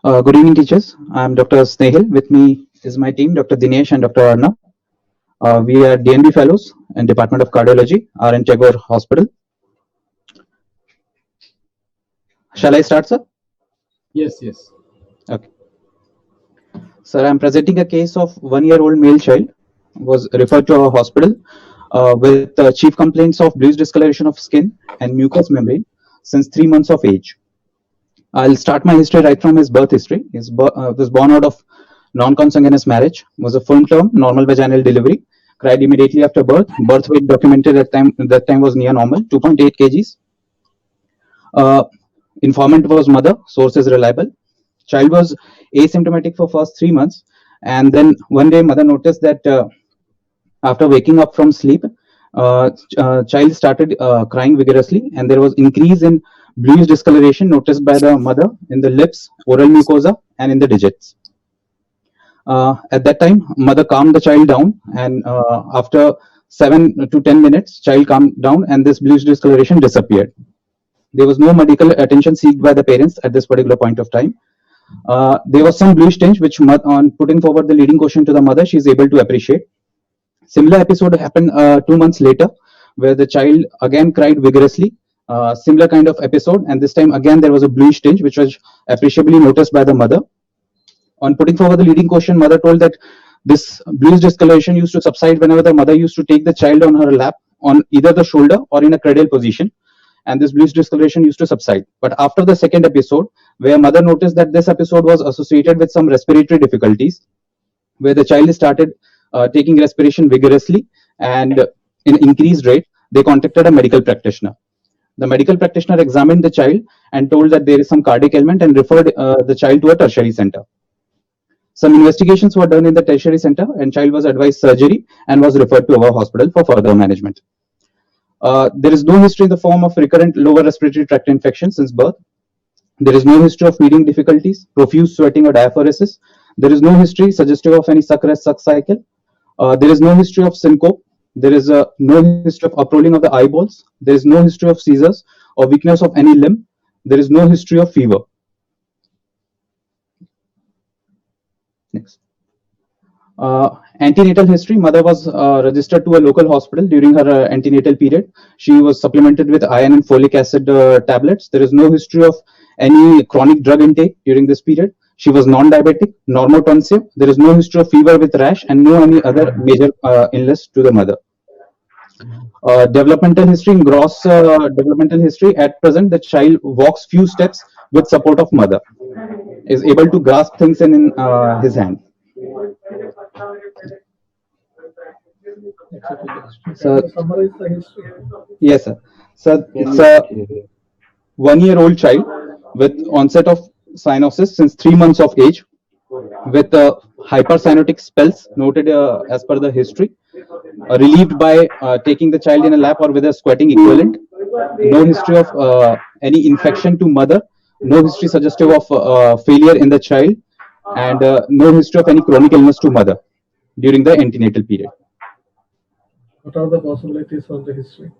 Good evening, teachers. I'm Dr. Snehil. With me is my team, Dr. Dinesh and Dr. Arnab. We are DNB fellows in Department of Cardiology, are in Tagore Hospital. Shall I start, sir? Yes. Okay. Sir, I'm presenting a case of 1-year-old male child was referred to our hospital with chief complaints of bluish discoloration of skin and mucous membrane since 3 months of age. I'll start my history right from his birth history. He was born out of non-consanguineous marriage, was a full term normal vaginal delivery, cried immediately after birth. Birth weight documented at that time was near normal, 2.8 kgs. Informant was mother, source is reliable. Child was asymptomatic for first 3 months, and then one day mother noticed that after waking up from sleep, child started crying vigorously, and there was increase in bluish discoloration noticed by the mother in the lips, oral mucosa, and in the digits. At that time, mother calmed the child down, and after 7 to 10 minutes, child calmed down, and this bluish discoloration disappeared. There was no medical attention sought by the parents at this particular point of time. There was some bluish tinge, which on putting forward the leading question to the mother, she is able to appreciate. Similar episode happened 2 months later, where the child again cried vigorously. Similar kind of episode, and this time again there was a bluish tinge, which was appreciably noticed by the mother. On putting forward the leading question, mother told that this bluish discoloration used to subside whenever the mother used to take the child on her lap on either the shoulder or in a cradle position, and this bluish discoloration used to subside. But after the second episode, where mother noticed that this episode was associated with some respiratory difficulties, where the child started taking respiration vigorously and in increased rate, they contacted a medical practitioner. The medical practitioner examined the child and told that there is some cardiac ailment and referred the child to a tertiary center. Some investigations were done in the tertiary center, and child was advised surgery and was referred to our hospital for further management. There is no history in the form of recurrent lower respiratory tract infection since birth. There is no history of feeding difficulties, profuse sweating, or diaphoresis. There is no history suggestive of any suck rest suck cycle. There is no history of syncope. There is no history of uprolling of the eyeballs. There is no history of seizures or weakness of any limb. There is no history of fever. Next. Antenatal history. Mother was registered to a local hospital during her antenatal period. She was supplemented with iron and folic acid tablets. There is no history of any chronic drug intake during this period. She was non-diabetic, normotensive. There is no history of fever with rash and no any other major illness to the mother. Developmental history, in gross developmental history, at present the child walks few steps with support of mother, is able to grasp things in his hand. So, yes, sir. So it's a 1-year-old child with onset of cyanosis since 3 months of age, with hypercyanotic spells noted as per the history, relieved by taking the child in a lap or with a squatting equivalent. No history of any infection to mother. No history suggestive of failure in the child, and no history of any chronic illness to mother during the antenatal period. What are the possibilities of the history?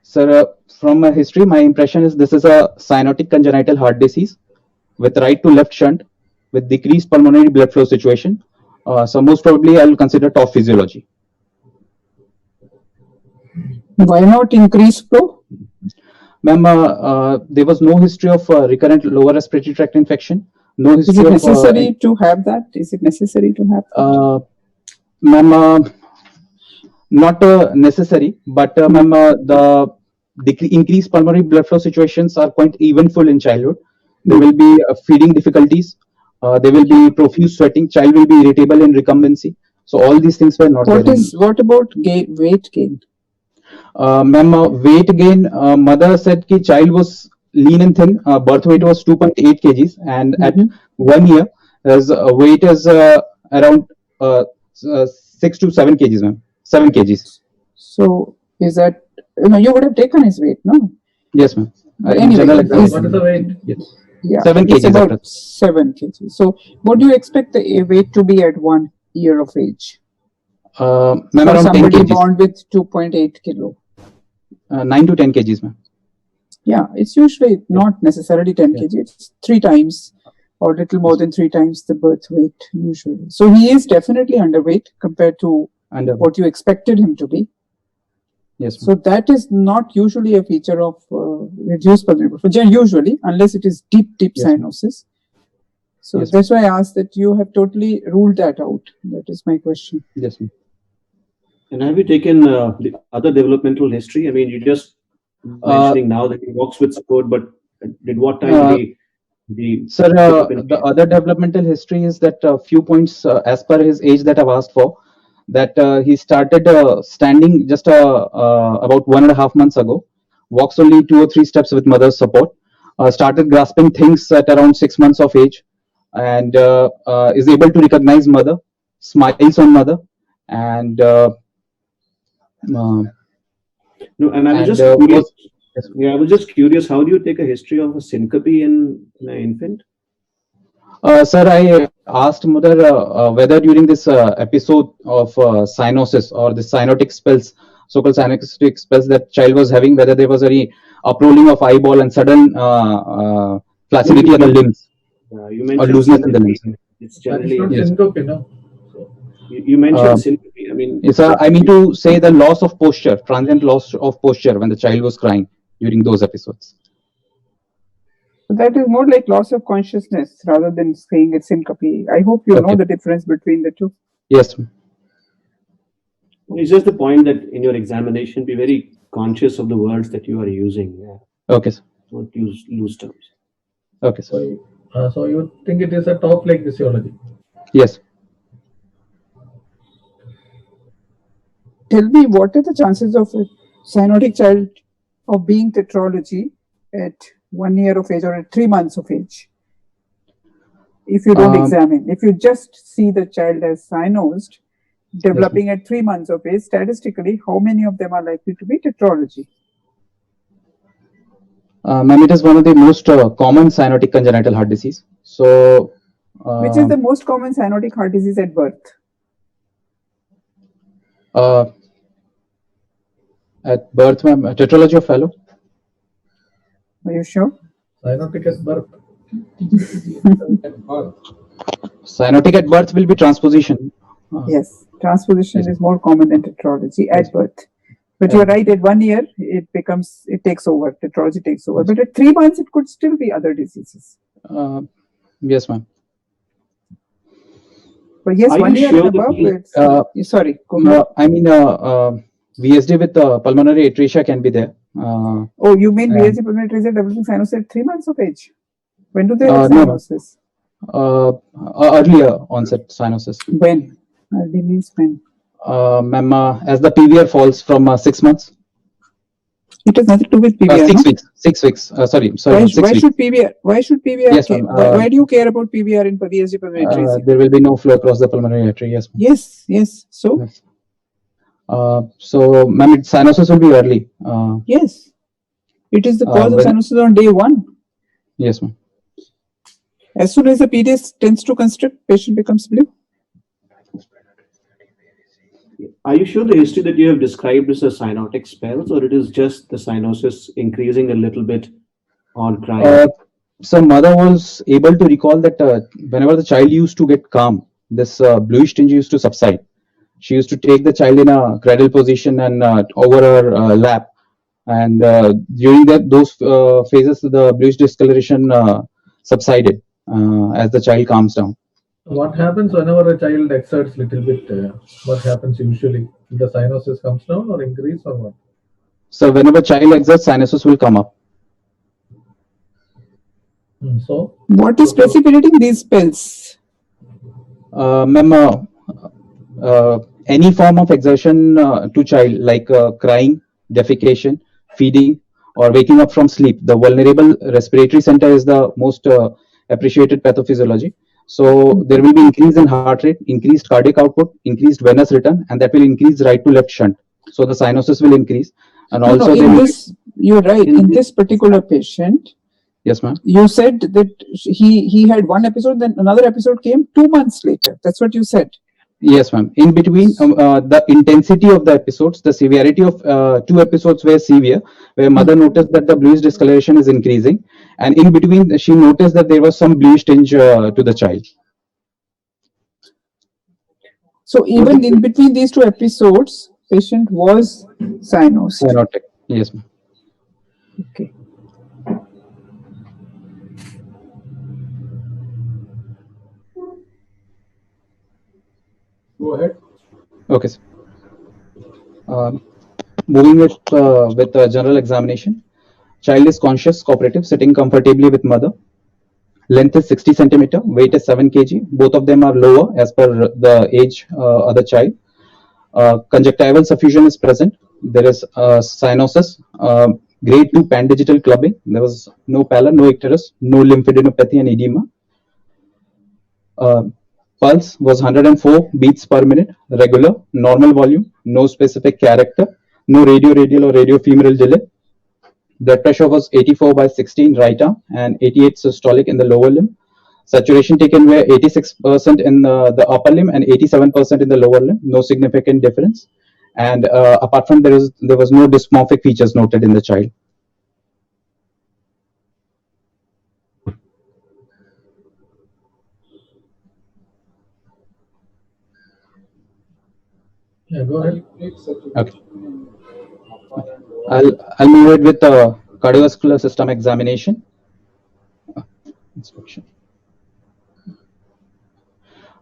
Sir, from my history, my impression is this is a cyanotic congenital heart disease with right to left shunt with decreased pulmonary blood flow situation. So most probably I will consider top physiology. Why not increase flow? Ma'am, there was no history of recurrent lower respiratory tract infection. No history. Is it necessary to have that? Is it necessary to have that? Ma'am, not necessary, but ma'am, the increased pulmonary blood flow situations are quite eventful in childhood. There will be feeding difficulties. There will be profuse sweating. Child will be irritable in recumbency. So all these things were not there. What about weight gain? Ma'am, weight gain. Mother said that child was lean and thin. Birth weight was 2.8 kgs, and at 1 year, his weight is around 6 to 7 kgs, ma'am. 7 kgs. So is that you would have taken his weight, no? Yes, ma'am. Anyway, what is the weight? Yes. Yeah, 7 kgs. About 7 kgs. So what do you expect the weight to be at 1 year of age? Ma'am, for around 10 somebody kgs. born with 2.8 kilo. 9 to 10 kgs, ma'am. Yeah, it's usually not necessarily 10 kg. It's 3 times or little more than 3 times the birth weight usually. So he is definitely underweight compared to what you expected him to be. Yes. So that is not usually a feature of reduced pulmonary pressure, usually, unless it is deep Yes. cyanosis. So Yes. that's why I asked that you have totally ruled that out. That is my question. Yes. And have you taken the other developmental history? I mean, you just mentioning now that he walks with support, but did what time the Sir, the other developmental history is that few points as per his age that I've asked for, that he started standing just about 1.5 months ago, walks only 2 or 3 steps with mother's support, started grasping things at around 6 months of age, and is able to recognize mother, smiles on mother, and No, and I was just curious. Yeah, I was just curious. How do you take a history of a syncope in an infant? Sir, I asked mother whether during this episode of cyanosis or the cyanotic spells, so-called cyanotic spells that child was having, whether there was any uprolling of eyeball and sudden flaccidity of the limbs You or mentioned looseness in the limbs. It's That is generally not Yes. syncope, So, you mentioned syncope. I mean, Yes, I mean to say the loss of posture, transient loss of posture when the child was crying during those episodes. So that is more like loss of consciousness rather than saying it's syncope. I hope you know the difference between the two. Yes. it's just the point that in your examination, be very conscious of the words that you are using. Okay, sir. Don't use loose terms. Okay, sir. So you think it is a top leg physiology? Yes. Tell me, what are the chances of a cyanotic child of being tetralogy at 1 year of age or at 3 months of age? If you don't examine, if you just see the child as cyanosed, developing at 3 months of age, statistically, how many of them are likely to be tetralogy? Ma'am, it is one of the most common cyanotic congenital heart disease. So, which is the most common cyanotic heart disease at birth? At birth, ma'am, tetralogy of Fallot. Are you sure? Cyanotic at birth. Cyanotic at birth will be transposition. Yes, transposition is more common than tetralogy at birth. But you're right, at 1 year, it takes over, tetralogy takes over. But at 3 months, it could still be other diseases. Yes, ma'am. But yes, 1 year and above, it's, sorry, go ahead. I mean, VSD with pulmonary atresia can be there. Oh, you mean VSD pulmonary atresia developing cyanosis at 3 months of age? When do they have cyanosis? Earlier onset cyanosis. When? Early means when? Ma'am, as the PVR falls from 6 months. It has nothing to do with PVR. 6 weeks. 6 weeks. Sorry. Why 6 weeks. should PVR? Why should PVR? Yes, why do you care about PVR in VSD pulmonary atresia? There will be no flow across the pulmonary artery. Yes. Yes. So. Yes. So, ma'am, cyanosis will be early. Yes. It is the cause of cyanosis on day 1. Yes, ma'am. As soon as the PDS tends to constrict, patient becomes blue. Are you sure the history that you have described is a cyanotic spells, or it is just the cyanosis increasing a little bit on crying? So mother was able to recall that whenever the child used to get calm, this bluish tinge used to subside. She used to take the child in a cradle position and over her lap, and during those phases, the bluish discoloration subsided as the child calms down. What happens whenever a child exerts little bit? What happens usually? The cyanosis comes down or increase or what? So whenever child exerts, cyanosis will come up. So what is precipitating these spells? Ma'am, any form of exertion to child, like crying, defecation, feeding, or waking up from sleep. The vulnerable respiratory center is the most appreciated pathophysiology. So there will be increase in heart rate, increased cardiac output, increased venous return, and that will increase right to left shunt. So the cyanosis will increase, and also you're right. In this particular patient, yes, ma'am. You said that he had one episode, then another episode came 2 months later. That's what you said. Yes, ma'am. In between, the intensity of the episodes, the severity of two episodes were severe, where mother noticed that the bluish discoloration is increasing, and in between, she noticed that there was some bluish tinge to the child. So even in between these two episodes, patient was cyanosed. Cyanotic. Yes, ma'am. Okay. Go ahead. Okay, sir. Moving it with general examination. Child is conscious, cooperative, sitting comfortably with mother. Length is 60 centimeter, weight is 7 kg. Both of them are lower as per the age of the child. Conjunctival suffusion is present. There is cyanosis, grade 2 pandigital clubbing. There was no pallor, no icterus, no lymphadenopathy and edema. Pulse was 104 beats per minute, regular, normal volume, no specific character, no radio-radial or radio-femoral delay. Blood pressure was 84 by 16 right arm and 88 systolic in the lower limb. Saturation taken were 86% in the upper limb and 87% in the lower limb. No significant difference. And apart from there was no dysmorphic features noted in the child. Yeah, go ahead. Okay. I'll move it with cardiovascular system examination. Inspection.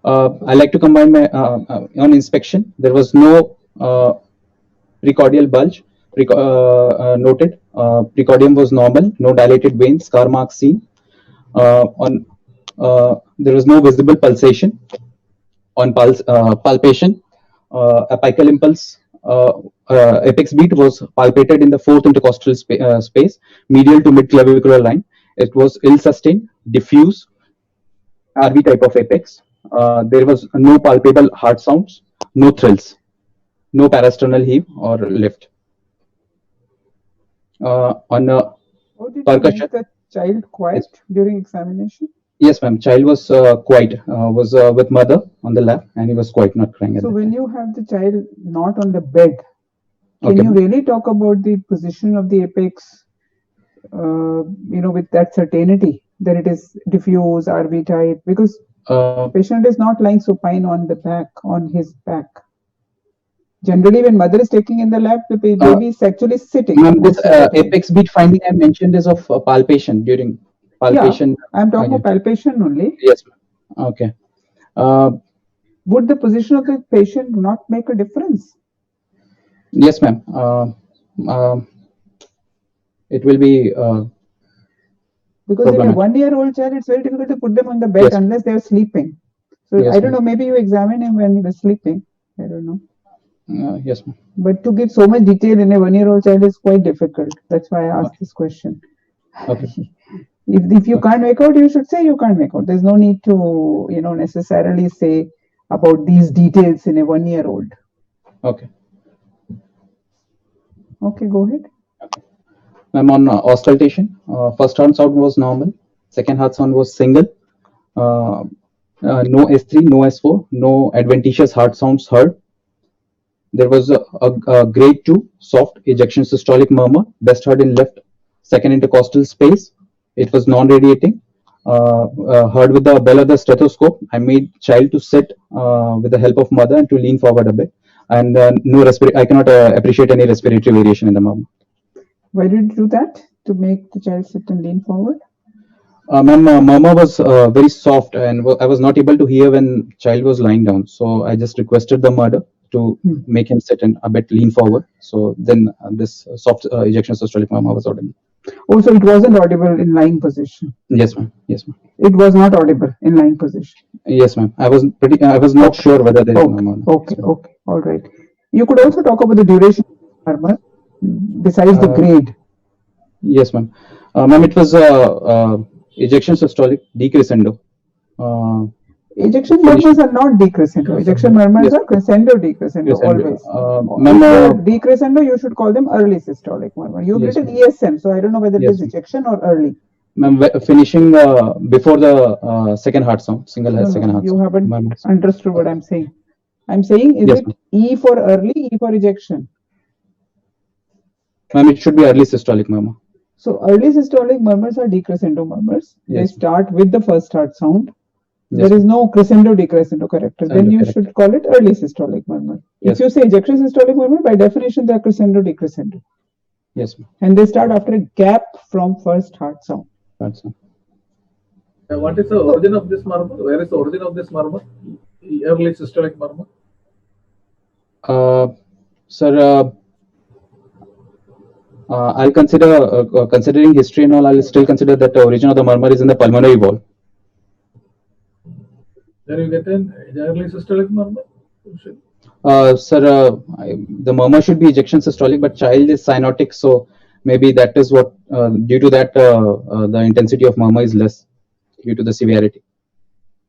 I like to combine my on inspection. There was no precordial bulge noted. Precordium was normal. No dilated veins. Scar marks seen. There was no visible pulsation. On palpation, apical impulse apex beat was palpated in the fourth intercostal space, medial to mid-clavicular line. It was ill-sustained, diffuse, RV type of apex. There was no palpable heart sounds, no thrills, no parasternal heave or lift. On How did percussion, you make the child quiet during examination? yes, ma'am. Child was quiet, was with mother on the lap, and he was quiet, not crying. So when you have the child not on the bed, can you really talk about the position of the apex, with that certainty that it is diffuse RV type? Because patient is not lying supine on the back, on his back. Generally, when mother is taking in the lap, the baby is actually sitting. Ma'am, this apex beat finding I mentioned is of palpation during palpation. Yeah, I'm talking about palpation only. Yes, ma'am. Okay. Would the position of the patient not make a difference? Yes, ma'am. It will be because in a 1-year-old child, it's very difficult to put them on the bed unless they're sleeping. So yes, I don't know, maybe you examine him when he was sleeping. I don't know. Yes, ma'am. But to give so much detail in a 1-year-old child is quite difficult. That's why I asked this question. Okay. If you can't make out, you should say you can't make out. There's no need to, necessarily say about these details in a 1-year-old. Okay. Okay, go ahead. Okay. Ma'am, on auscultation, first heart sound was normal. Second heart sound was single. No S3, no S4, no adventitious heart sounds heard. There was a grade 2 soft ejection systolic murmur, best heard in left second intercostal space. It was non-radiating. Heard with the bell of the stethoscope. I made child to sit with the help of mother and to lean forward a bit. And no respiratory. I cannot appreciate any respiratory variation in the murmur. Why did you do that? To make the child sit and lean forward? Ma'am, murmur was very soft, and I was not able to hear when child was lying down. So I just requested the mother to make him sit and a bit lean forward. So then this soft ejection systolic murmur was audible. Oh, so it wasn't audible in lying position? Yes, ma'am. Yes, ma'am. It was not audible in lying position? Yes, ma'am. I was not sure whether there is murmur. Okay, okay, all right. You could also talk about the duration of murmur besides the grade. Yes, ma'am. Ma'am, it was ejection systolic decrescendo. Ejection murmurs are not decrescendo. Ejection murmurs are crescendo, decrescendo, always. Decrescendo, you should call them early systolic murmur. You've written ESM, so I don't know whether it is ejection or early. Ma'am, finishing before the second heart sound, single second heart sound. You haven't understood what I'm saying. I'm saying, is Yes, it E for early, E for ejection? ma'am, it should be early systolic murmur. So early systolic murmurs are decrescendo murmurs. They Yes. start with the first heart sound. Yes, There is no crescendo decrescendo character. Then you correct. should call it early systolic murmur. Yes. If you say ejection systolic murmur, by definition they are crescendo decrescendo, Yes, ma'am. and they start after a gap from first heart sound. That's all. What is the origin of this murmur? Where is the origin of this murmur? Early systolic murmur. Sir, I'll consider considering history and all. I'll still consider that the origin of the murmur is in the pulmonary wall. There you get an early systolic murmur. Sir, the murmur should be ejection systolic, but child is cyanotic, so maybe that is what due to that the intensity of murmur is less due to the severity.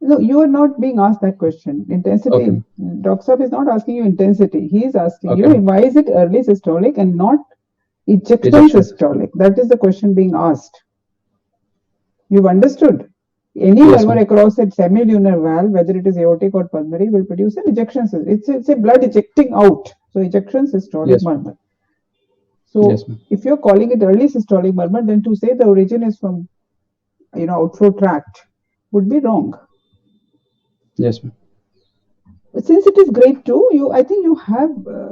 No, you are not being asked that question. Intensity. Okay. Dr. Saab is not asking you intensity. He is asking Okay. you why is it early systolic and not ejection Ejection. systolic? That is the question being asked. You've understood? Any Yes, murmur ma'am. across a semilunar valve, whether it is aortic or pulmonary, will produce an ejection systolic. It's a blood ejecting out. So ejection systolic Yes. murmur. So Yes, ma'am. if you're calling it early systolic murmur, then to say the origin is from outflow tract would be wrong. Yes, ma'am. But since it is grade 2, I think you have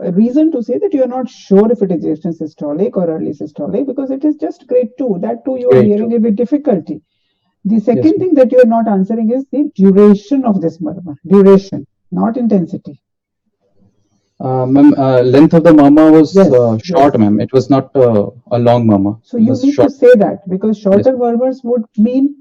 a reason to say that you are not sure if it is ejection systolic or early systolic, because it is just grade 2. That too you are Grade hearing 2. it with difficulty. The second Yes, thing that you are not answering is the duration of this murmur. Duration, not intensity. Ma'am, length of the murmur was Yes, short, yes. ma'am. It was not a long murmur. So It you was need short. to say that, because shorter Yes. murmurs would mean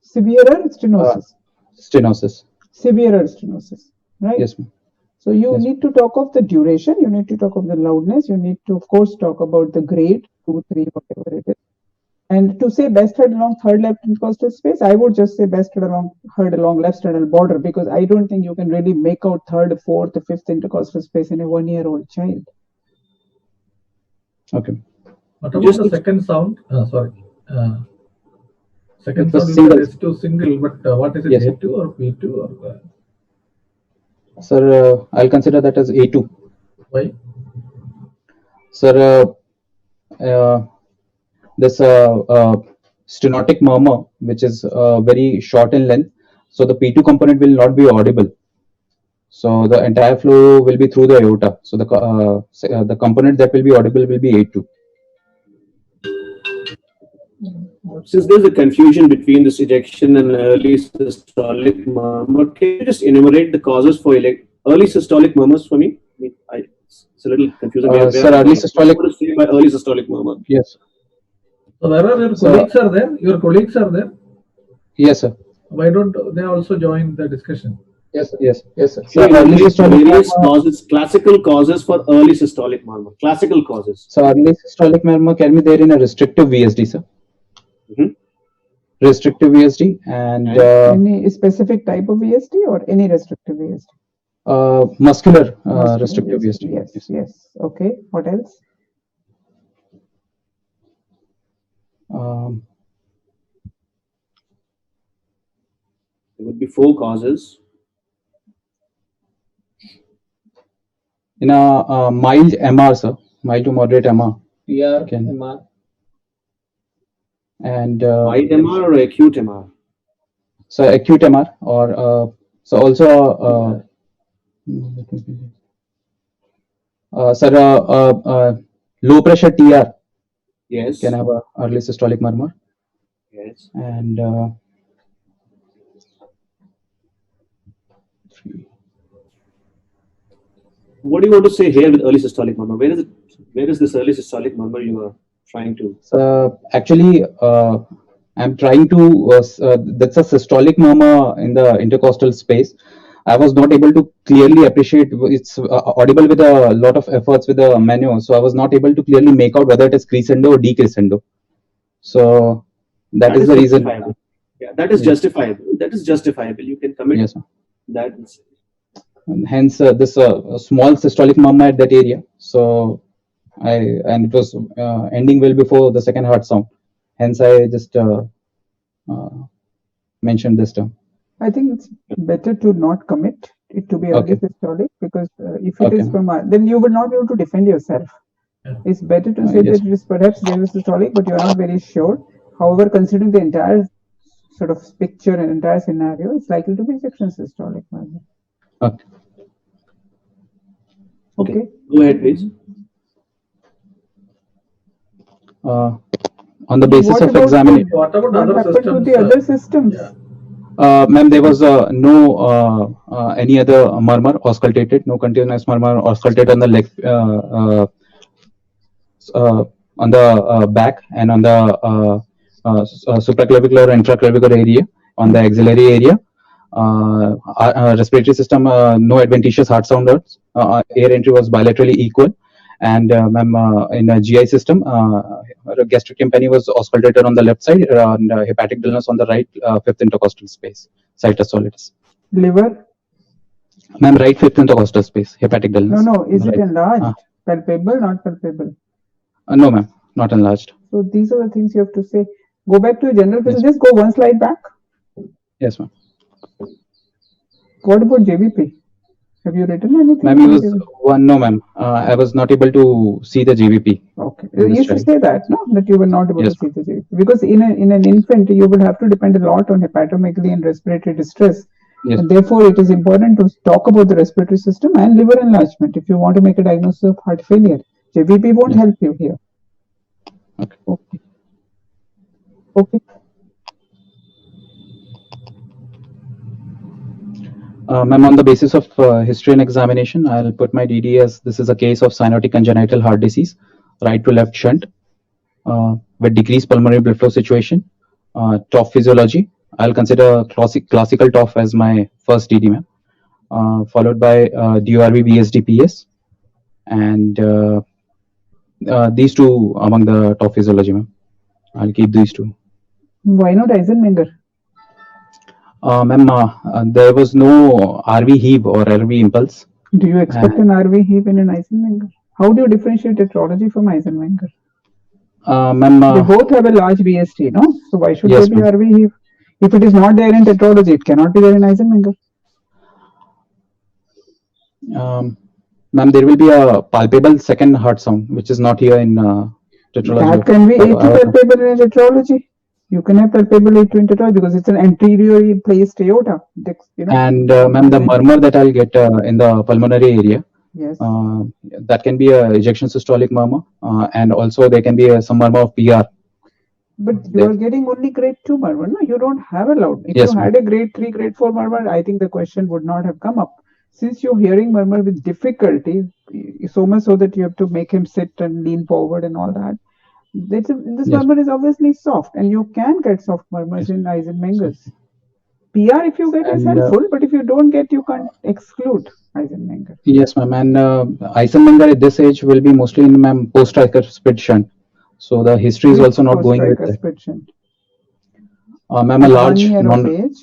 severer stenosis. Stenosis. Severer stenosis, right? Yes, ma'am. So you Yes. need to talk of the duration, you need to talk of the loudness, you need to, of course, talk about the grade, 2, 3, whatever it is. And to say best heard along third left intercostal space, I would just say best heard along left sternal border, because I don't think you can really make out third, fourth, fifth intercostal space in a 1-year-old child. Okay. What about Just the second sound? Sorry. Second It was sound, you single. said S2 single, but what is it, Yes. A2 or P2 or Sir, I'll consider that as A2. why? Sir, this stenotic murmur, which is very short in length, so the P2 component will not be audible. So the entire flow will be through the aorta. So the component that will be audible will be A2. Since there's a confusion between this ejection and early systolic murmur, can you just enumerate the causes for early systolic murmurs for me? It's a little confusing. Sir, early systolic. What to say by early systolic murmur? Yes. So where are your colleagues are there? Your colleagues are there? Yes, sir. Why don't they also join the discussion? Yes, yes, yes, sir. So Early systolic various murmur. causes, classical causes for early systolic murmur. Classical causes. So early systolic murmur can be there in a restrictive VSD, sir. Mhm. Restrictive VSD and Any specific type of VSD or any restrictive VSD? muscular Muscular restrictive VSD. Yes, yes. Okay. What else? There would be 4 causes. In a mild MR, sir, mild to moderate MR. PR, Can- MR. And Mild MR or acute MR? so acute MR or so also sir, low pressure TR Yes. can have a early systolic murmur, Yes. and What do you want to say here with early systolic murmur? Where is it? Where is this early systolic murmur you are trying to? actually I'm trying to that's a systolic murmur in the intercostal space. I was not able to clearly appreciate. It's audible with a lot of efforts with the menu, so I was not able to clearly make out whether it is crescendo or decrescendo. So that is the reason. justifiable. Yeah, that is Yes. justifiable. That is justifiable. You can commit Yes, sir. that. And hence this small systolic murmur at that area. So and it was ending well before the second heart sound. Hence I just mentioned this term. I think it's better to not commit it to be early Okay. systolic, because if it is Okay. from then you will not be able to defend yourself. Yeah. It's better to say Yes. that it is perhaps there is systolic, but you are not very sure. However, considering the entire sort of picture and entire scenario, it's likely to be ejection systolic. Okay. Okay. Go ahead, please. On the basis What of about examination, What about what other happened to systems? the other systems? Yeah. ma'am, there was no any other murmur auscultated, no continuous murmur auscultated on the leg, on the back and on the supraclavicular or intraclavicular area, on the axillary area. Respiratory system, no adventitious heart sounders. Air entry was bilaterally equal. And ma'am, in a GI system, gastric tympani was auscultated on the left side, and hepatic dullness on the right, fifth intercostal space, situs solidus. Liver? Ma'am, right fifth intercostal space, hepatic dullness. No. Is it Right. enlarged? Palpable, not palpable? No, ma'am, not enlarged. So these are the things you have to say. Go back to your general physics. Yes. Just go one slide back. Yes, ma'am. What about JVP? Have you written anything? Ma'am, on he was JVP? one. No, ma'am. I was not able to see the GVP. Okay. in this You should child. say that, no? That you were not able Yes, to see the JVP. Because in an infant, you will have to depend a lot on hepatomegaly and respiratory distress. Yes. And therefore, it is important to talk about the respiratory system and liver enlargement if you want to make a diagnosis of heart failure. JVP won't Yes. help you here. Okay. Okay. Ma'am, on the basis of history and examination, I'll put my DD as this is a case of cyanotic congenital heart disease, right to left shunt, with decreased pulmonary blood flow situation, TOF physiology. I'll consider classical TOF as my first DD, ma'am, followed by DORV VSD PS, and these two among the TOF physiology, ma'am. I'll keep these two. Why not Eisenmenger? Ma'am, there was no RV heave or RV impulse. Do you expect an RV heave in an Eisenmenger? How do you differentiate tetralogy from Eisenmenger? Ma'am, They both have a large VST, no? So why should Yes, there be ma'am. RV heave? If it is not there in tetralogy, it cannot be there in Eisenmenger. Ma'am, there will be a palpable second heart sound, which is not here in tetralogy. That can be A2 palpable in tetralogy. You can have palpable A2 in tetralogy because it's an anteriorly placed aorta. You know? And ma'am, the murmur that I'll get in the pulmonary area, Yes. that can be a ejection systolic murmur, and also there can be some murmur of PR. But you are getting only grade 2 murmur, no? You don't have a loud. If Yes, you ma'am. had a grade 3, grade 4 murmur, I think the question would not have come up. Since you're hearing murmur with difficulty, so much so that you have to make him sit and lean forward and all that, this Yes. murmur is obviously soft, and you can get soft murmurs Yes. in Eisenmengers. PR, if you get, is And, helpful, but if you don't get, you can't exclude Eisenmenger. Yes, ma'am. And Eisenmenger at this age will be mostly in ma'am post-tricuspid shunt. So the history is also not going with that. Ma'am, a At large 1 year non. of age,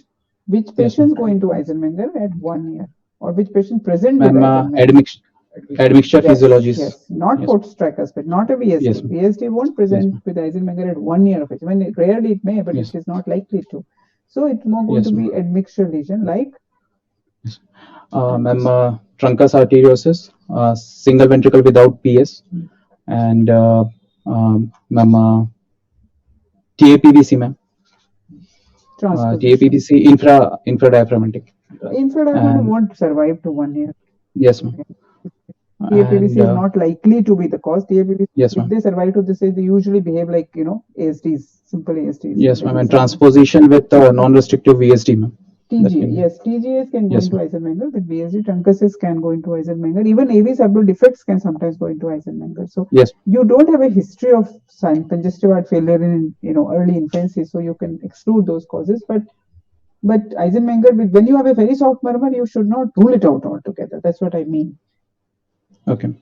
which Yes, patients go into Eisenmenger at 1 year, or which patient present with Ma'am, Eisenmenger? admixture physiologies. Yes, not Yes. post-tricuspid, not a VSD. Yes, ma'am. VSD won't present ma'am. with Eisenmenger at 1 year of age. When rarely it may, but Yes. it is not likely to. So it's more going Yes, to be admixture lesion, like Ma'am, truncus arteriosus, single ventricle without PS, and ma'am, TAPBC, ma'am. transposition. TAPBC infradiaphragmatic. Infradiaphragmatic And- won't survive to 1 year. Yes, ma'am. TAPBC And, is not likely to be the cause. TAPBC, Yes, if ma'am. they survive to this age, they usually behave like, ASDs, simple ASDs. Yes, ma'am. They And will transposition with non-restrictive VSD, ma'am. That TGA, can be. yes, TGAs can go Yes, into Eisenmenger, with VSD truncuses can go into Eisenmenger, even AV subdural defects can sometimes go into Eisenmenger. So Yes. you don't have a history of congestive heart failure in early infancy, so you can exclude those causes. But Eisenmenger, when you have a very soft murmur, you should not rule it out altogether. That's what I mean. Okay.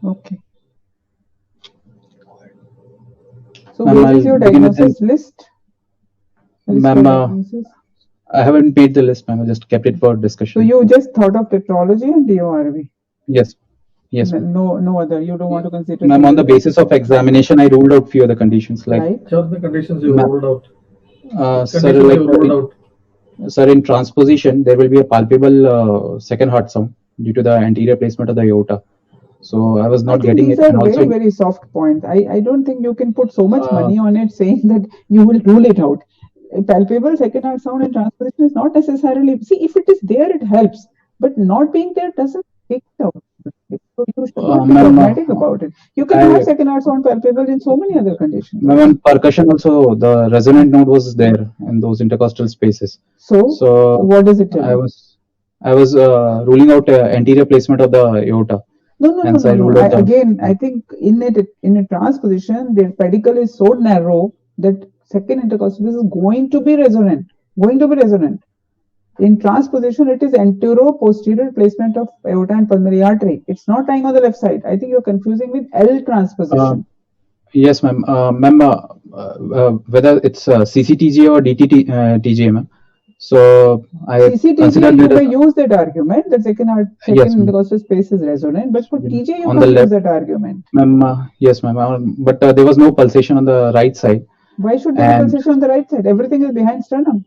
Okay. So Ma'am, where is I'll your begin with diagnosis list? List Ma'am, of diagnosis? I haven't made the list, ma'am. I just kept it for So discussion. you just thought of tetralogy and DORV? Yes. Yes, ma'am. No other. You don't want to consider. Ma'am, on the basis of examination, I ruled out few other conditions like Like Which are the conditions you Ma'am, ruled out? sir, Conditions like you ruled out. sir, in transposition, there will be a palpable second heart sound due to the anterior placement of the aorta. So I was I not think getting these it, are and also very, very soft points. I don't think you can put so much money on it saying that you will rule it out. A palpable second heart sound and transposition is not necessarily, see, if it is there, it helps, but not being there doesn't take it out. So you should not be ma'am, dogmatic about it. You can have second heart sound palpable in so many other conditions. ma'am, on percussion also, the resonant node was there in those intercostal spaces. So what does it tell I you? was ruling out anterior placement of the aorta. No. Hence, I ruled out I think in a transposition, the pedicle is so narrow that second intercostal space is going to be resonant. In transposition, it is antero-posterior placement of aorta and pulmonary artery. It's not lying on the left side. I think you're confusing with L transposition. Yes, ma'am. Ma'am, whether it's CCTG or DTTGA, ma'am. So I CCTG, consider you that may use that argument that second yes, ma'am. intercostal space is resonant, but for TJ you On can't the use left, that argument. ma'am. Yes, ma'am. But there was no pulsation on the right side. Why should there be pulsation on the right side? Everything is behind sternum.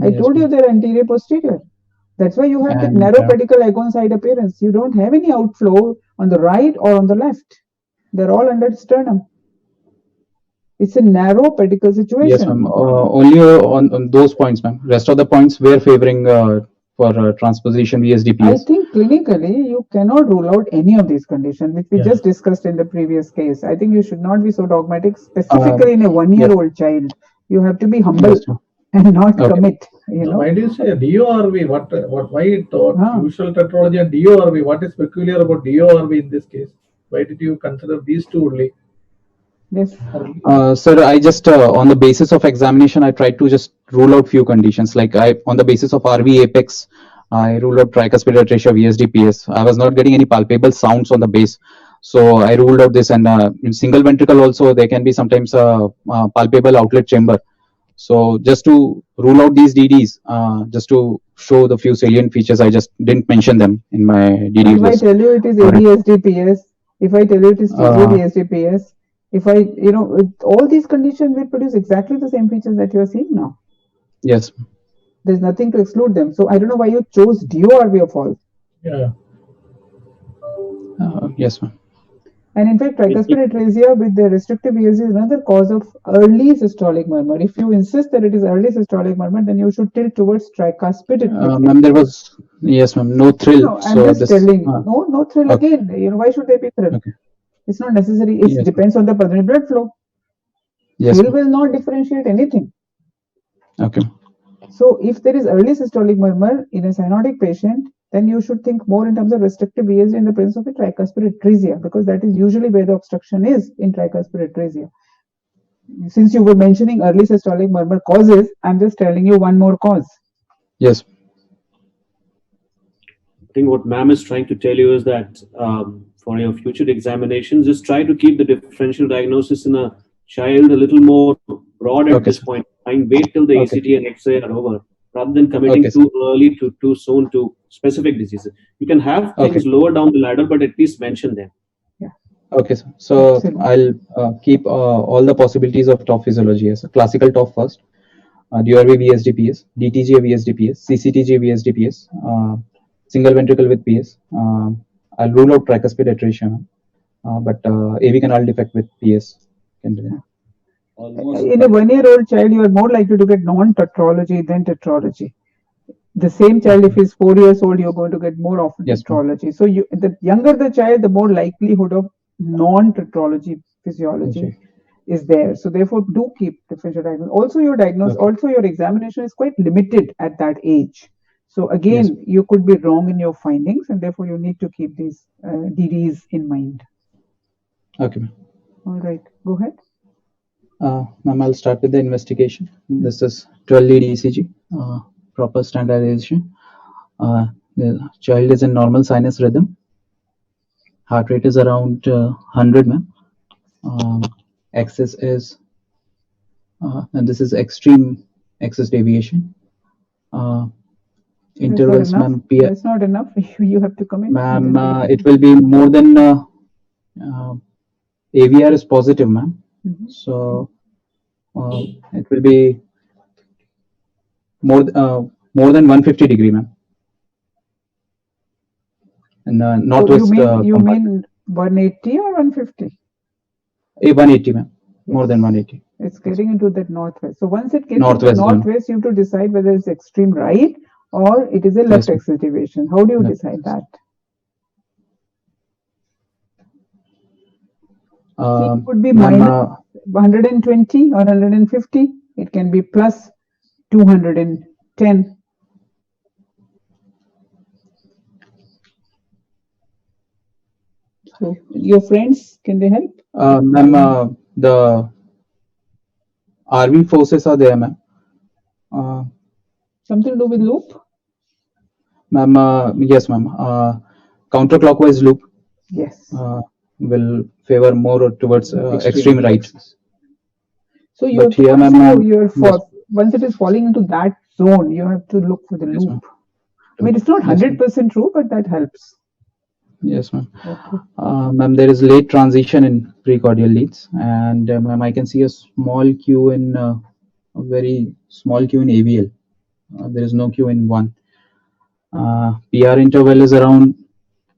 I Yes, told you they're anterior posterior. That's why you have that and narrow pedicle agon side appearance. You don't have any outflow on the right or on the left. They're all under sternum. It's a narrow pedicle situation. yes, ma'am. Only on those points, ma'am. Rest of the points were favoring for transposition VSDPS. I think clinically you cannot rule out any of these conditions, which we just discussed in the previous case. I think you should not be so dogmatic, specifically in a 1-year-old child. You have to be humble and not commit. You know. Why do you say DORV? Why usual tetralogy and DORV? What is peculiar about DORV in this case? Why did you consider these two only? Yes. Sir, I just on the basis of examination, I tried to just rule out few conditions. Like on the basis of RV apex, I ruled out tricuspid atresia VSDPS. I was not getting any palpable sounds on the base, so I ruled out this. And in single ventricle also, there can be sometimes palpable outlet chamber. So just to rule out these DDs, just to show the few salient features, I just didn't mention them in my DD list. If I tell you it is ADSDPS, if I tell you it is TGDSDPS, if I, all these conditions will produce exactly the same features that you are seeing now. Yes. There's nothing to exclude them. So I don't know why you chose DORV of all. Yeah. Yes, ma'am. And in fact, tricuspid atresia with the restrictive ESG is another cause of early systolic murmur. If you insist that it is early systolic murmur, then you should tilt towards tricuspid atresia. Ma'am, there was, yes, ma'am, no thrill. No, I'm just telling you. No thrill again. Why should there be thrill? Okay. It's not necessary. It depends on the pulmonary blood flow. Yes. Thrill will not differentiate anything. Okay. So if there is early systolic murmur in a cyanotic patient, then you should think more in terms of restrictive ESG in the presence of a tricuspid atresia, because that is usually where the obstruction is in tricuspid atresia. Since you were mentioning early systolic murmur causes, I'm just telling you one more cause. Yes. I think what ma'am is trying to tell you is that for your future examinations, just try to keep the differential diagnosis in a child a little more broad at this point. Wait till the ECG and X-ray are over, rather than committing too early to too soon to specific diseases. You can have things lower down the ladder, but at least mention them. Yeah. Okay, so I'll keep all the possibilities of TOF physiology as a classical TOF first, DRV VSDPS, DTGA VSDPS, CCTG VSDPS, single ventricle with PS. I'll rule out tricuspid atresia, but AV canal defect with PS. In a 1-year-old child, you are more likely to get non-tetralogy than tetralogy. The same child, if he's 4 years old, you're going to get more often tetralogy. So the younger the child, the more likelihood of non-tetralogy physiology is there. So therefore, do keep differential diagnosis. Also, your examination is quite limited at that age. So again, you could be wrong in your findings, and therefore you need to keep these DDs in mind. Okay. All right, go ahead. Ma'am, I'll start with the investigation. This is 12-lead ECG, proper standardization. The child is in normal sinus rhythm. Heart rate is around 100, ma'am. Axis is, and this is extreme axis deviation. Intervals, ma'am. That's not enough. You have to come in. Ma'am, it will be more than AVR is positive, ma'am. So it will be more more than 150 degree, ma'am. And northwest. You mean 180 or 150? 180, ma'am. Yes. More than 180. It's getting into that northwest. So once it gets into northwest, you have to decide whether it's extreme right or it is a left excitation. How do you decide that? It could be minus 120 or 150. It can be plus 210. So your friends, can they help? Ma'am, the RV forces are there, ma'am. Something to do with loop? Ma'am, yes, ma'am. Counterclockwise loop. Yes. Will favor more towards extreme right. So you have to once it is falling into that zone, you have to look for the loop. I mean, it's not 100% true, but that helps. Yes, ma'am. Okay. Ma'am, there is late transition in precordial leads, and ma'am, I can see a small Q in a very small Q in AVL. There is no Q in 1. PR interval is around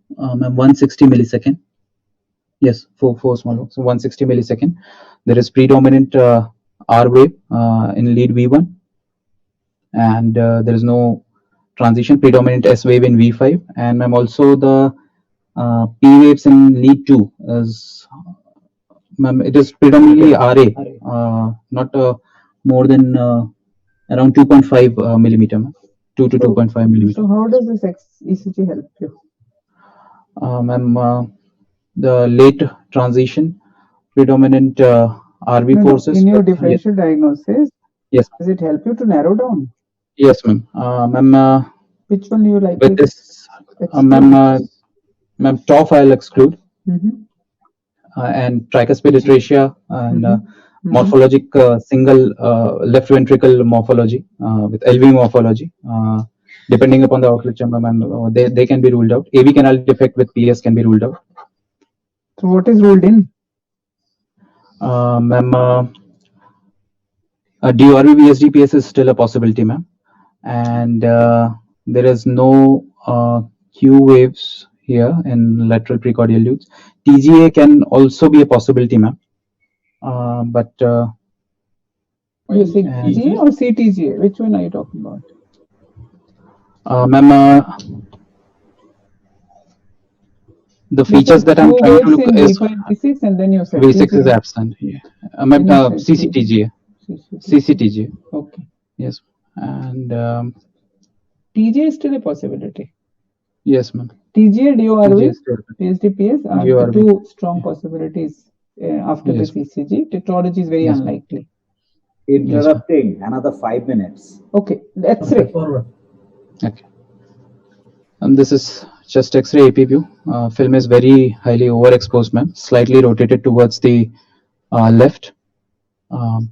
160 millisecond. Yes, four small ones. So 160 millisecond. There is predominant R wave in lead V1, and there is no transition, predominant S wave in V5, and ma'am, also the P waves in lead 2 is, ma'am, it is predominantly RA, not more than around 2.5 millimeter, 2 to 2.5 millimeter. So how does this ECG help you? Ma'am, the late transition, predominant RV forces. In your differential diagnosis, yes. Does it help you to narrow down? Yes, ma'am. Ma'am, which one do you like? With this, ma'am, TOF I'll exclude. And tricuspid atresia and morphologic single left ventricle morphology with LV morphology. Depending upon the outlet chamber, ma'am, they can be ruled out. AV canal defect with PS can be ruled out. So what is ruled in? Ma'am, DRV VSD PS is still a possibility, ma'am, and there is no Q waves here in lateral precordial lutes. TGA can also be a possibility, ma'am, but you say TGA or CTGA? Which one are you talking about? Ma'am, the features that I'm trying to look is V6, and then you said V6 is absent here. CCTGA. CCTGA. Okay. Yes, and TGA is still a possibility. Yes, ma'am. TGA, DORV, PSDPS are the two strong possibilities after the CCG. Tetralogy is very unlikely. Interrupting another 5 minutes. Okay, X-ray. Okay. This is just X-ray AP view. Film is very highly overexposed, ma'am. Slightly rotated towards the left. I'll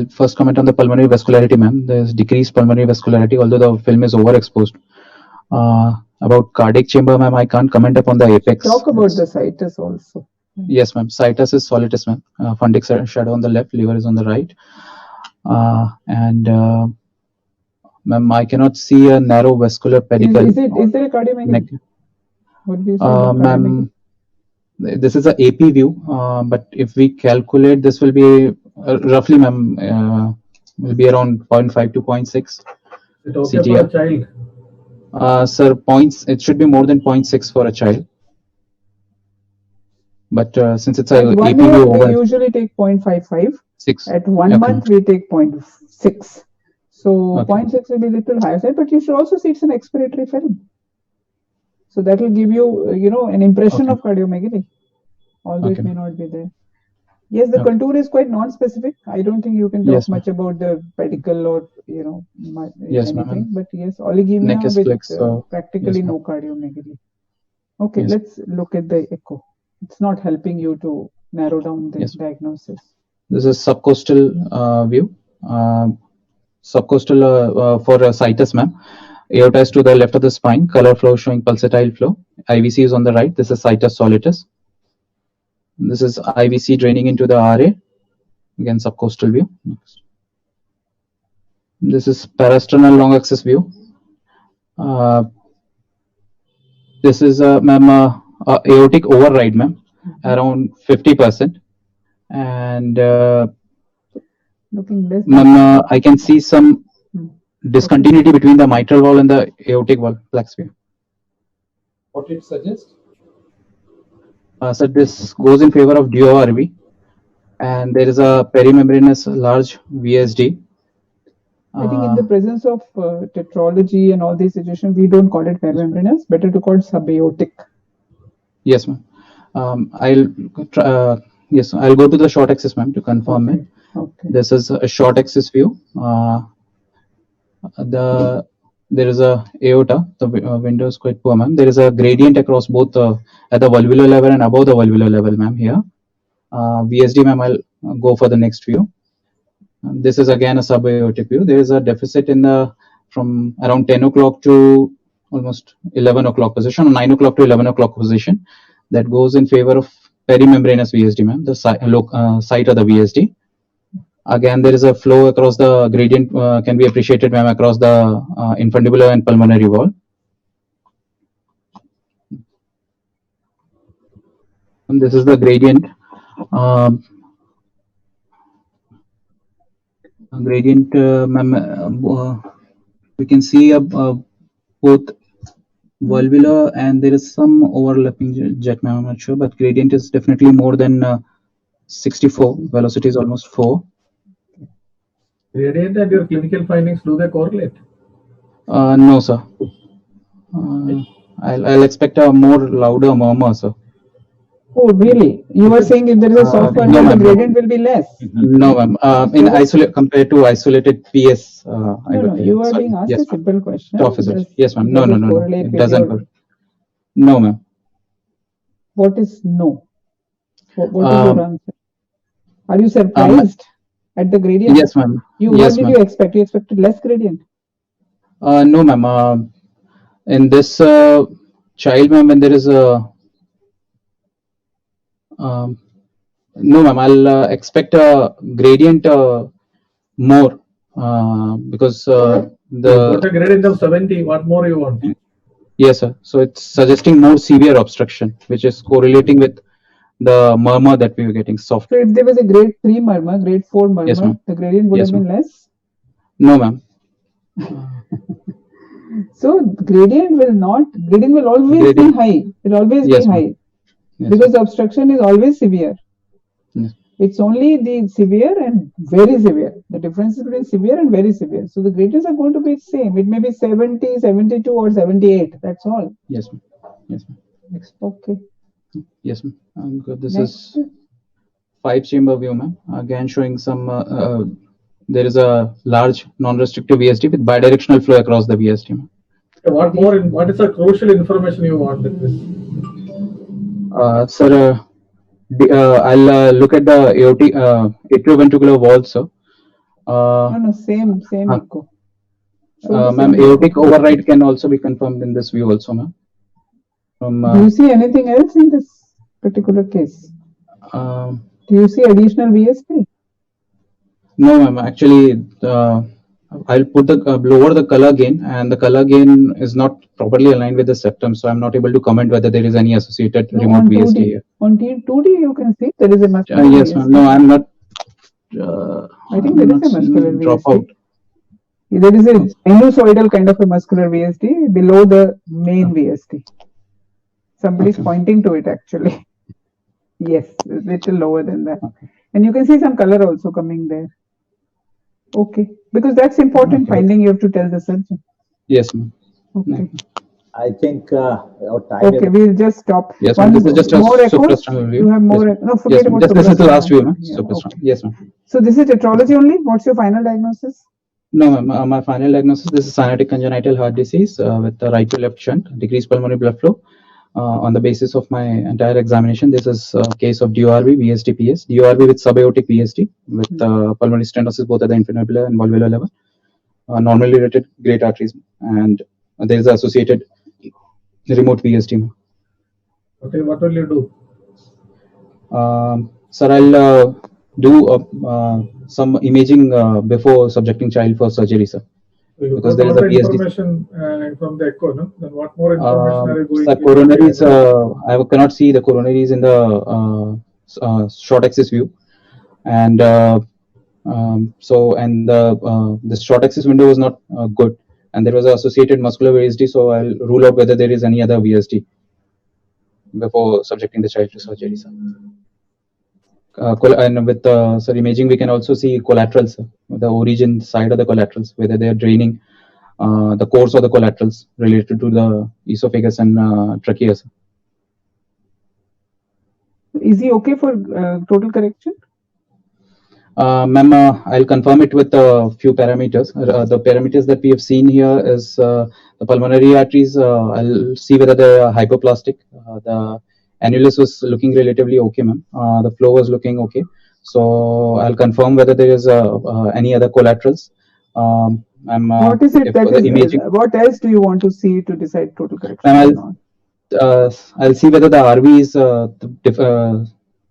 first comment on the pulmonary vascularity, ma'am. There's decreased pulmonary vascularity, although the film is overexposed. About cardiac chamber, ma'am, I can't comment upon the apex. Talk about the situs also. Yes, ma'am. Situs is soletus, ma'am. Fundic shadow on the left, liver is on the right. And ma'am, I cannot see a narrow vascular pedicle. Is there a cardiomegaly? What do you say? Ma'am, this is a AP view, but if we calculate, this will be roughly, ma'am, will be around 0.5 to 0.6. Is it okay for a child? Sir, it should be more than 0.6 for a child. But since it's a AP view, we usually take 0.55. 6. At 1 month, we take 0.6. So 0.6 will be a little higher side, but you should also see it's an expiratory film. So that will give you, an impression of cardiomegaly, although it may not be there. Yes, the contour is quite non-specific. I don't think you can talk much about the pedicle or, anything. But yes, oligemia with practically no cardiomegaly. Okay, let's look at the echo. It's not helping you to narrow down the diagnosis. This is subcostal view. Subcostal for situs, ma'am. Aorta is to the left of the spine, color flow showing pulsatile flow. IVC is on the right. This is situs soletus. This is IVC draining into the RA. Again, subcostal view. This is parasternal long axis view. This is ma'am aortic override, ma'am, around 50%, and Looking less. ma'am, I can see some discontinuity between the mitral wall and the aortic wall, plaque view. What it suggests? So this goes in favor of DORV, and there is a perimembranous large VSD. I think in the presence of tetralogy and all these situations, we don't call it perimembranous. Better to call it subaortic. Yes, ma'am. I'll go to the short axis, ma'am, to confirm it. Okay. This is a short axis view. There is a aorta. The window is quite poor, ma'am. There is a gradient across both at the valvular level and above the valvular level, ma'am. Here, VSD, ma'am. I'll go for the next view. This is again a subaortic view. There is a deficit in the from around 10 o'clock to almost 11 o'clock position, or 9 o'clock to 11 o'clock position, that goes in favor of perimembranous VSD, ma'am, the site of the VSD. Again, there is a flow across the gradient, can be appreciated, ma'am, across the infundibular and pulmonary wall. And this is the gradient. Ma'am, we can see both valvular and there is some overlapping jet, ma'am. I'm not sure, but gradient is definitely more than 64. Velocity is almost 4. Gradient and your clinical findings, do they correlate? No, sir. I'll expect a more louder murmur, sir. Oh, really? You were saying if there is a soft murmur, the gradient will be less. No, ma'am. Compared to isolated PS. No, you are being asked a simple question. Yes, ma'am. No. It doesn't. No, ma'am. What is no? What is your answer? Are you surprised at the gradient? Yes, ma'am. What did you expect? You expected less gradient? No, ma'am. In this child, ma'am, when there is a no, ma'am. I'll expect a gradient more because the got a gradient of 70. What more you want? Yes, sir. So it's suggesting more severe obstruction, which is correlating with the murmur that we were getting soft. So if there was a grade 3 murmur, grade 4 murmur, the gradient would have been less? No, ma'am. So gradient will always be high. It will always be high. Because the obstruction is always severe. Yes. It's only the severe and very severe. The difference is between severe and very severe. So the gradients are going to be same. It may be 70, 72 or 78. That's all. Yes, ma'am. Yes, ma'am. Okay. Yes, ma'am. This is 5-chamber view, ma'am. Again, showing some. There is a large non-restrictive VSD with bidirectional flow across the VSD, ma'am. What is the crucial information you want with this? Sir, I'll look at the atrioventricular wall, sir. No, same echo. Ma'am, aortic override can also be confirmed in this view also, ma'am. Do you see anything else in this particular case? Do you see additional VSD? No, ma'am. Actually, I'll put the lower the color gain, and the color gain is not properly aligned with the septum, so I'm not able to comment whether there is any associated remote VSD here. On 2D, you can see there is a muscular yes, ma'am. No, I'm not. I think there is a muscular VSD. There is a sinusoidal kind of a muscular VSD below the main VSD. Somebody is pointing to it actually. Yes, a little lower than that. And you can see some color also coming there. Okay, because that's important finding. You have to tell the surgeon. Yes, ma'am. Okay. I think our time. Okay, we'll just stop. Yes, ma'am. This is just more a echoes. view. You have more. Yes, no, forget about this is the last view, ma'am. Yeah, okay. Yes, ma'am. So this is tetralogy only. What's your final diagnosis? No, ma'am. My final diagnosis. This is cyanotic congenital heart disease with the right to left shunt, decreased pulmonary blood flow. On the basis of my entire examination, this is a case of DORV, VSD, PS, DORV with subaortic VSD with pulmonary stenosis both at the infundibular and valvular level, normally rated great arteries, and there is associated remote VSD. Okay, what will you do? Sir, I'll do some imaging before subjecting child for surgery, sir. You Because got there all is a the PSD. information from the echo, no? Then what more information are you going Sir, to coronaries, I cannot see the coronaries in the short axis view, and the short axis window was not good, and there was an associated muscular VSD, so I'll rule out whether there is any other VSD before subjecting the child to surgery, sir. And with sir, imaging, we can also see collaterals, the origin side of the collaterals, whether they are draining the course of the collaterals related to the esophagus and trachea, sir. Is he okay for total correction? Ma'am, I'll confirm it with a few parameters. The parameters that we have seen here is the pulmonary arteries. I'll see whether they are hypoplastic. The annulus was looking relatively okay, ma'am. The flow was looking okay. So I'll confirm whether there is any other collaterals. What is it that is? Imaging, what else do you want to see to decide total correction? ma'am, I'll see whether the RV is the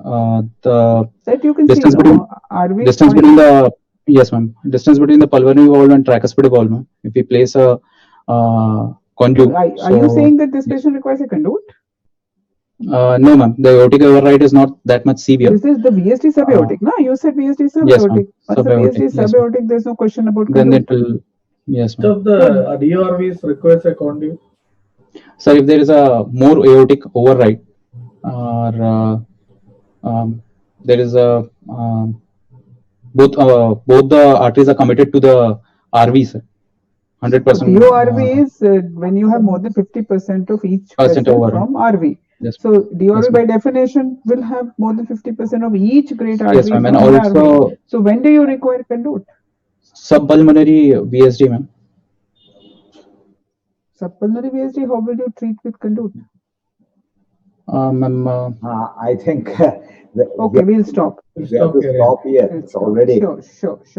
that you can distance see. between RV distance between the yes, ma'am. Distance between the pulmonary valve and tricuspid valve, ma'am. If we place a conduit. Are you saying that this patient requires a conduit? No, ma'am. The aortic override is not that much severe. This is the VSD subaortic, no? You said VSD subaortic. Yes, ma'am. Once the VSD subaortic, there's no question about then conduit. it will. Yes, So ma'am. the DRVs requires a conduit. Sir, if there is a more aortic override, or there is a both the arteries are committed to the RV, sir. 100%. DORV is when you have more than 50% of each vessel from RV. Yes. So DORV by definition will have more than 50% of each great artery yes, ma'am. from And also, RV. So when do you require conduit? Subpulmonary VSD, ma'am. Subpulmonary VSD, how will you treat with conduit? I think okay, we'll stop. We have to stop here. It's already. Sure.